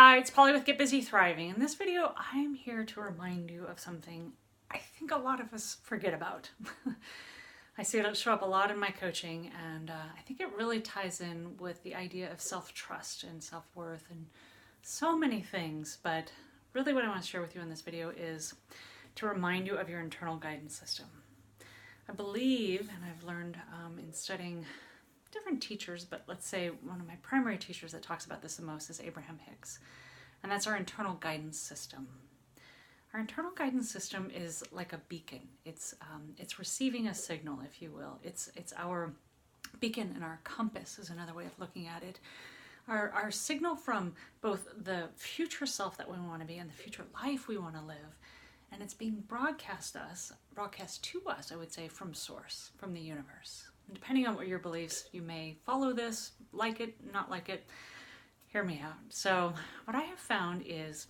Hi, it's Polly with Get Busy Thriving. In this video, I am here to remind you of something I think a lot of us forget about. I see it show up a lot in my coaching, and I think it really ties in with the idea of self-trust and self-worth and so many things. But really what I want to share with you in this video is to remind you of your internal guidance system. I believe, and I've learned in studying different teachers, but let's say one of my primary teachers that talks about this the most is Abraham Hicks, and that's our internal guidance system. Our internal guidance system is like a beacon. It's receiving a signal, if you will. It's our beacon, and our compass is another way of looking at it. Our signal from both the future self that we want to be and the future life we want to live, and it's being broadcast to us, I would say, from source, from the universe. And depending on what your beliefs, you may follow this, like it, not like it. Hear me out. So what I have found is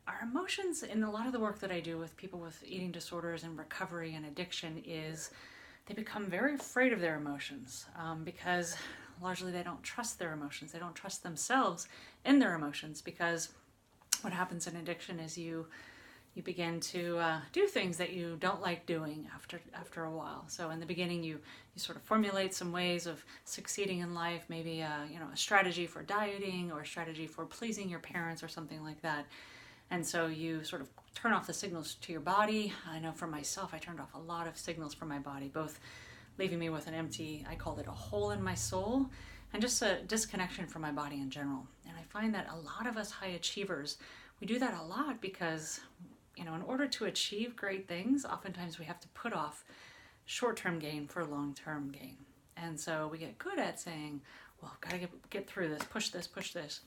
our emotions, in a lot of the work that I do with people with eating disorders and recovery and addiction, is they become very afraid of their emotions because largely they don't trust their emotions. They don't trust themselves in their emotions, because what happens in addiction is you begin to do things that you don't like doing after a while. So in the beginning, you sort of formulate some ways of succeeding in life, maybe a strategy for dieting or a strategy for pleasing your parents or something like that. And so you sort of turn off the signals to your body. I know for myself, I turned off a lot of signals from my body, both leaving me with an empty, I called it a hole in my soul, and just a disconnection from my body in general. And I find that a lot of us high achievers, we do that a lot because in order to achieve great things, oftentimes we have to put off short-term gain for long-term gain. And so we get good at saying, well, I've got to get through this, push this.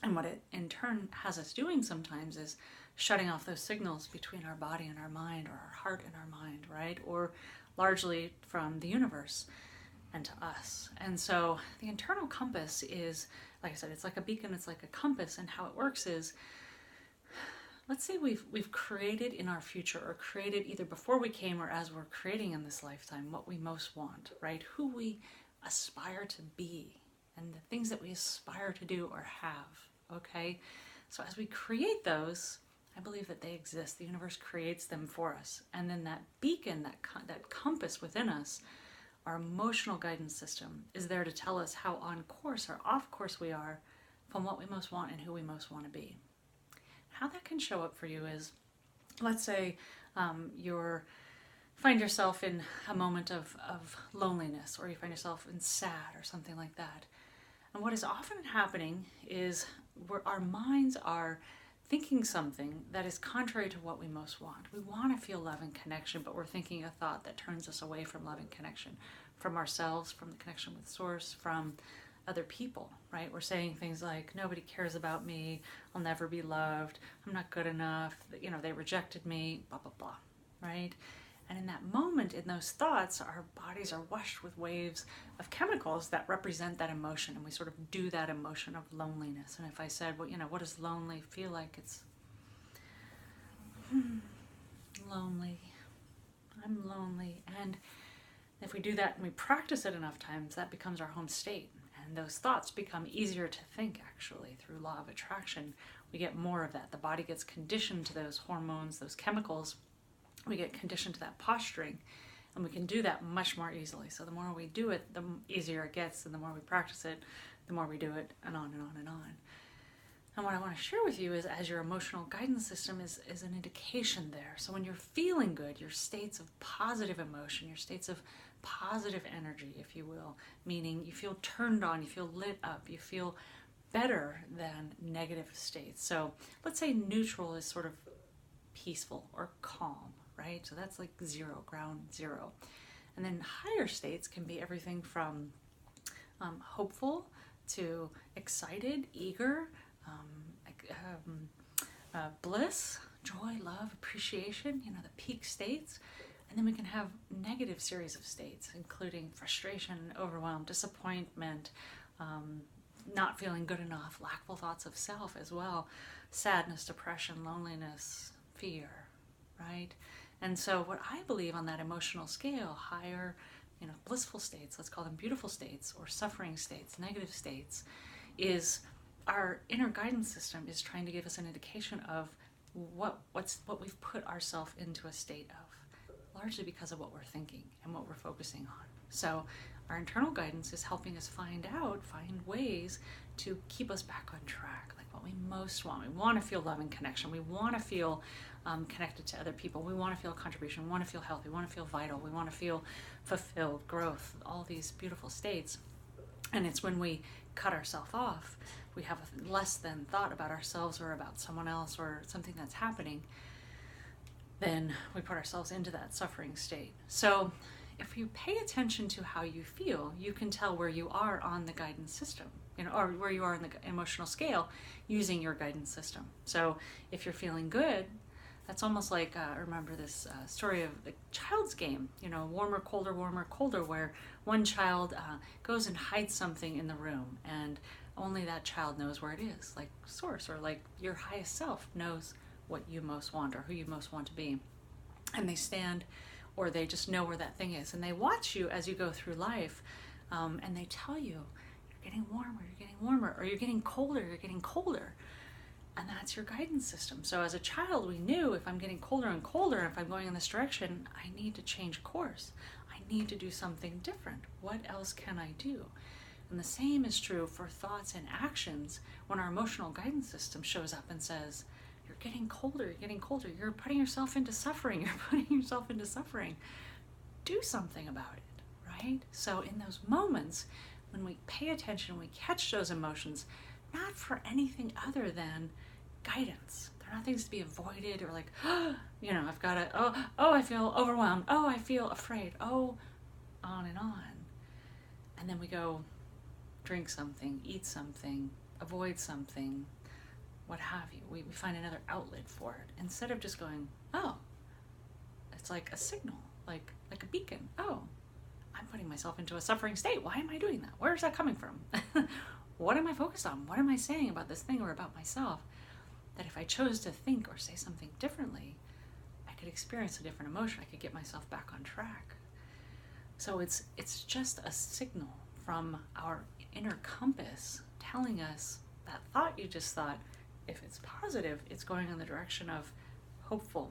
And what it in turn has us doing sometimes is shutting off those signals between our body and our mind, or our heart and our mind, right? Or largely from the universe and to us. And so the internal compass is, like I said, it's like a beacon, it's like a compass, and how it works is, let's say we've created in our future, or created either before we came or as we're creating in this lifetime, what we most want, right? Who we aspire to be, and the things that we aspire to do or have, okay? So as we create those, I believe that they exist. The universe creates them for us. And then that beacon, that compass within us, our emotional guidance system, is there to tell us how on course or off course we are from what we most want and who we most want to be. How that can show up for you is, let's say you find yourself in a moment of loneliness, or you find yourself in sad or something like that. And what is often happening is our minds are thinking something that is contrary to what we most want. We want to feel love and connection, but we're thinking a thought that turns us away from love and connection, from ourselves, from the connection with source, from other people, right? We're saying things like, nobody cares about me, I'll never be loved, I'm not good enough, they rejected me, blah, blah, blah, right? And in that moment, in those thoughts, our bodies are washed with waves of chemicals that represent that emotion, and we sort of do that emotion of loneliness. And if I said, well, what does lonely feel like? It's lonely, I'm lonely. And if we do that and we practice it enough times, that becomes our home state. And those thoughts become easier to think, actually, through law of attraction. We get more of that. The body gets conditioned to those hormones, those chemicals. We get conditioned to that posturing, and we can do that much more easily. So the more we do it, the easier it gets, and the more we practice it, the more we do it, and on and on and on. And what I want to share with you is, as your emotional guidance system is an indication there. So when you're feeling good, your states of positive emotion, your states of positive energy, if you will, meaning you feel turned on, you feel lit up, you feel better than negative states. So let's say neutral is sort of peaceful or calm, right? So that's like zero, ground zero. And then higher states can be everything from hopeful to excited, eager, bliss, joy, love, appreciation, the peak states. And then we can have negative series of states, including frustration, overwhelm, disappointment, not feeling good enough, lackful thoughts of self as well, sadness, depression, loneliness, fear, right? And so what I believe on that emotional scale, higher, blissful states, let's call them beautiful states, or suffering states, negative states, is our inner guidance system is trying to give us an indication of what we've put ourselves into a state of, largely because of what we're thinking and what we're focusing on. So our internal guidance is helping us find ways to keep us back on track, like what we most want. We want to feel love and connection. We want to feel connected to other people. We want to feel contribution. We want to feel healthy. We want to feel vital. We want to feel fulfilled, growth, all these beautiful states. And it's when we cut ourselves off, we have a less than thought about ourselves or about someone else or something that's happening, then we put ourselves into that suffering state. So if you pay attention to how you feel, you can tell where you are on the guidance system, or where you are in the emotional scale using your guidance system. So if you're feeling good, that's almost like, I remember this story of the child's game, warmer, colder, where one child goes and hides something in the room, and only that child knows where it is, like source, or like your highest self knows what you most want or who you most want to be. And they stand, or they just know where that thing is, and they watch you as you go through life, and they tell you, you're getting warmer, or you're getting colder. And that's your guidance system. So as a child, we knew if I'm getting colder and colder, if I'm going in this direction, I need to change course. I need to do something different. What else can I do? And the same is true for thoughts and actions when our emotional guidance system shows up and says, you're getting colder, you're putting yourself into suffering, Do something about it, right? So in those moments, when we pay attention, we catch those emotions, not for anything other than guidance. They're not things to be avoided or like, I've got to, I feel overwhelmed. Oh, I feel afraid. Oh, on and on. And then we go drink something, eat something, avoid something, what have you. We find another outlet for it instead of just going, oh, it's like a signal, like a beacon. Oh, I'm putting myself into a suffering state. Why am I doing that? Where is that coming from? What am I focused on? What am I saying about this thing or about myself? That if I chose to think or say something differently, I could experience a different emotion. I could get myself back on track. So it's just a signal from our inner compass telling us that thought you just thought, if it's positive, it's going in the direction of hopeful,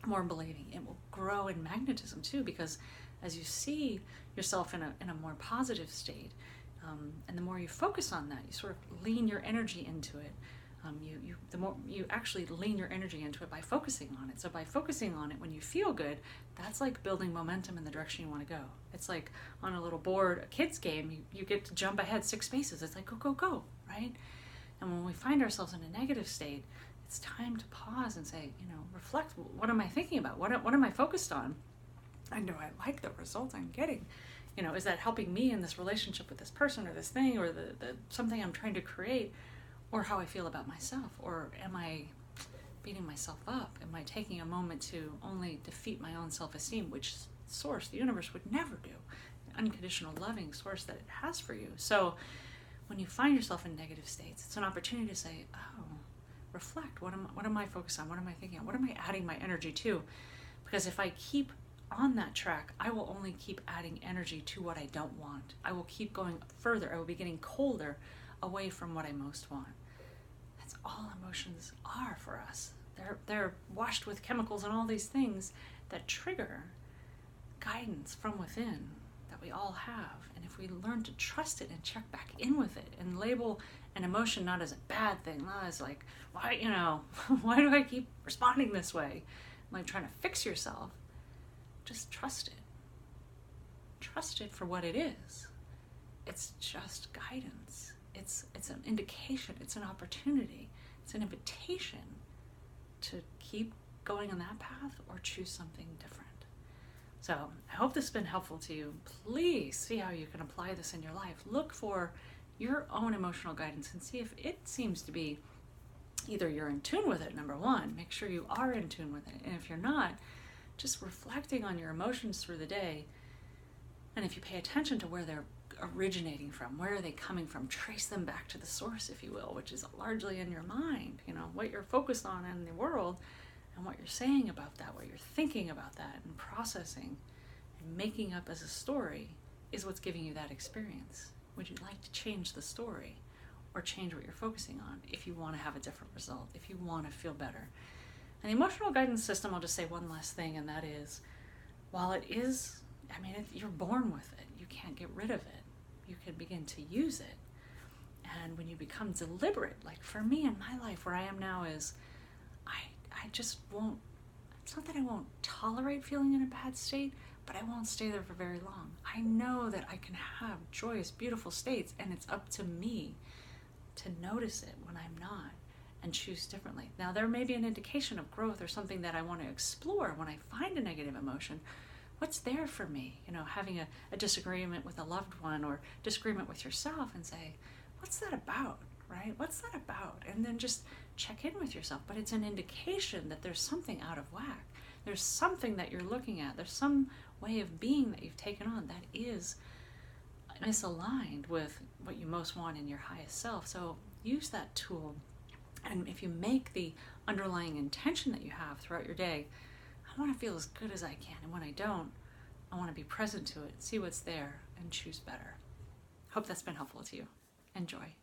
more believing. It will grow in magnetism too, because as you see yourself in a more positive state, and the more you focus on that, you sort of lean your energy into it. The more you actually lean your energy into it by focusing on it. So by focusing on it when you feel good, that's like building momentum in the direction you want to go. It's like on a little board, a kid's game, you get to jump ahead 6 spaces. It's like go, right? And when we find ourselves in a negative state, it's time to pause and say, reflect, what am I thinking about? What am I focused on? And do I like the results I'm getting? Is that helping me in this relationship with this person or this thing or the something I'm trying to create, or how I feel about myself? Or am I beating myself up? Am I taking a moment to only defeat my own self-esteem, which source, the universe, would never do, the unconditional loving source that it has for you? So when you find yourself in negative states, it's an opportunity to say, oh, reflect. What am I focused on? What am I thinking on? What am I adding my energy to? Because if I keep on that track, I will only keep adding energy to what I don't want. I will keep going further. I will be getting colder away from what I most want. That's all emotions are for us. They're washed with chemicals and all these things that trigger guidance from within that we all have. And if we learn to trust it and check back in with it and label an emotion not as a bad thing, not as like, why do I keep responding this way? Like trying to fix yourself. Just trust it. Trust it for what it is. It's just guidance. It's an indication. It's an opportunity. It's an invitation to keep going on that path or choose something different. So I hope this has been helpful to you. Please see how you can apply this in your life. Look for your own emotional guidance and see if it seems to be either you're in tune with it, number one. Make sure you are in tune with it. And if you're not, just reflecting on your emotions through the day, and if you pay attention to where they're originating from, where are they coming from, trace them back to the source, if you will, which is largely in your mind, what you're focused on in the world, and what you're saying about that, what you're thinking about that, and processing, and making up as a story is what's giving you that experience. Would you like to change the story? or change what you're focusing on if you want to have a different result, if you want to feel better. And the emotional guidance system, I'll just say one last thing, and that is, while it is, you're born with it. You can't get rid of it. You can begin to use it. And when you become deliberate, like for me in my life, where I am now is, I just won't, it's not that I won't tolerate feeling in a bad state, but I won't stay there for very long. I know that I can have joyous, beautiful states, and it's up to me to notice it when I'm not and choose differently. Now, there may be an indication of growth or something that I want to explore when I find a negative emotion. What's there for me? Having a disagreement with a loved one or disagreement with yourself, and say, what's that about, right? What's that about? And then just check in with yourself. But it's an indication that there's something out of whack. There's something that you're looking at. There's some way of being that you've taken on that is misaligned with what you most want in your highest self. So use that tool. And if you make the underlying intention that you have throughout your day, I want to feel as good as I can. And when I don't, I want to be present to it, see what's there, and choose better. Hope that's been helpful to you. Enjoy.